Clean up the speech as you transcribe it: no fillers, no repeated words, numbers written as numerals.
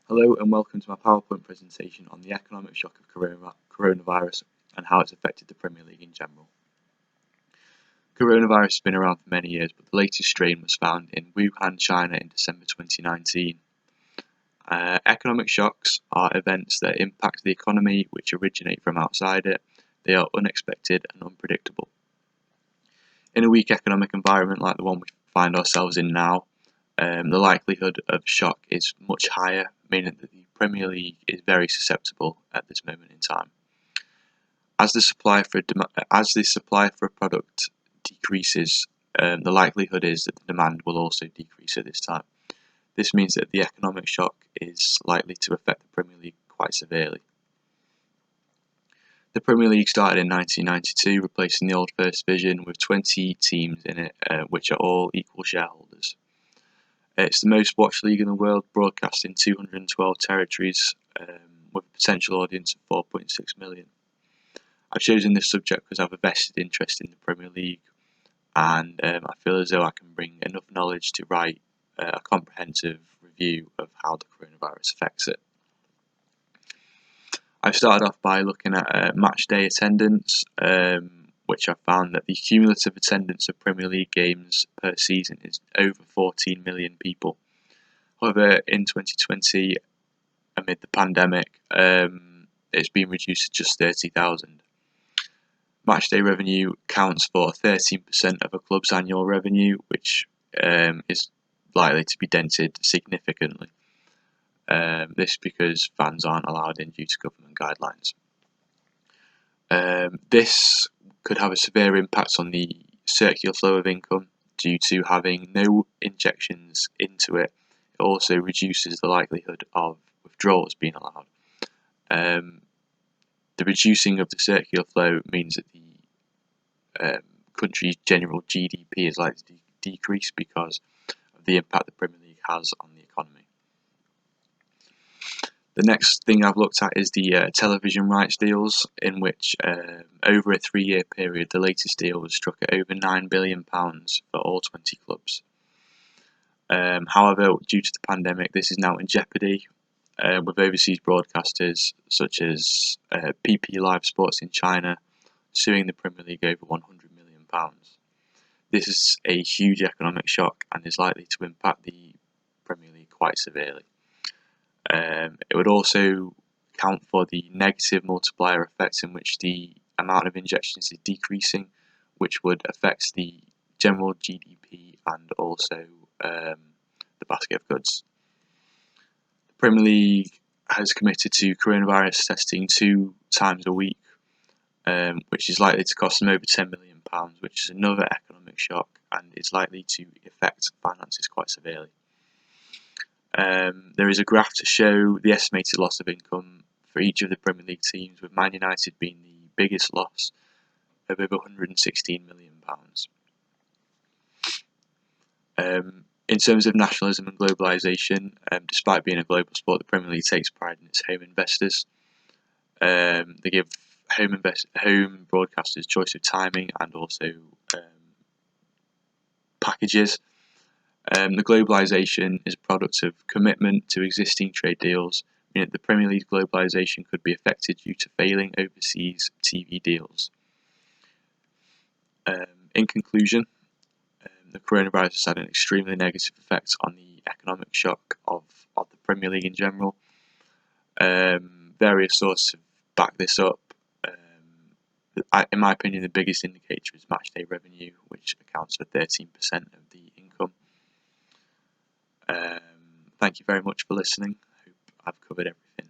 Hello and welcome to my PowerPoint presentation on the economic shock of coronavirus and how it's affected the Premier League in general. Coronavirus has been around for many years, but the latest strain was found in Wuhan, China in December 2019. Economic shocks are events that impact the economy which originate from outside it. They are unexpected and unpredictable. In a weak economic environment like the one we find ourselves in now, the likelihood of shock is much higher, meaning that the Premier League is very susceptible at this moment in time. As the supply for a product decreases, the likelihood is that the demand will also decrease at this time. This means that the economic shock is likely to affect the Premier League quite severely. The Premier League started in 1992, replacing the old First Division with 20 teams in it, which are all equal shareholders. It's the most watched league in the world, broadcast in 212 territories, with a potential audience of 4.6 million. I've chosen this subject because I have a vested interest in the Premier League, and I feel as though I can bring enough knowledge to write a comprehensive review of how the coronavirus affects it. I've started off by looking at match day attendance, which I found that the cumulative attendance of Premier League games per season is over 14 million people. However, in 2020, amid the pandemic, it's been reduced to just 30,000. Matchday revenue counts for 13% of a club's annual revenue, which is likely to be dented significantly. This because fans aren't allowed in due to government guidelines. This could have a severe impact on the circular flow of income due to having no injections into it. It also reduces the likelihood of withdrawals being allowed. The reducing of the circular flow means that the country's general GDP is likely to decrease because of the impact the Premier League has on the economy. The next thing I've looked at is the television rights deals, in which over a 3-year period the latest deal was struck at over £9 billion for all 20 clubs. However, due to the pandemic, this is now in jeopardy, with overseas broadcasters such as PP Live Sports in China suing the Premier League over £100 million. This is a huge economic shock and is likely to impact the Premier League quite severely. It would also count for the negative multiplier effects in which the amount of injections is decreasing, which would affect the general GDP and also the basket of goods. The Premier League has committed to coronavirus testing 2 times a week, which is likely to cost them over £10 million, which is another economic shock and is likely to affect finances quite severely. There is a graph to show the estimated loss of income for each of the Premier League teams, with Man United being the biggest loss of over £116 million. In terms of nationalism and globalisation, despite being a global sport, the Premier League takes pride in its home investors. They give home broadcasters choice of timing and also packages. The globalisation is a product of commitment to existing trade deals, meaning that the Premier League's globalisation could be affected due to failing overseas TV deals. In conclusion, the coronavirus has had an extremely negative effect on the economic shock of the Premier League in general. Various sources have backed this up. In my opinion, the biggest indicator is matchday revenue, which accounts for 13% of the income. Thank you very much for listening. I hope I've covered everything.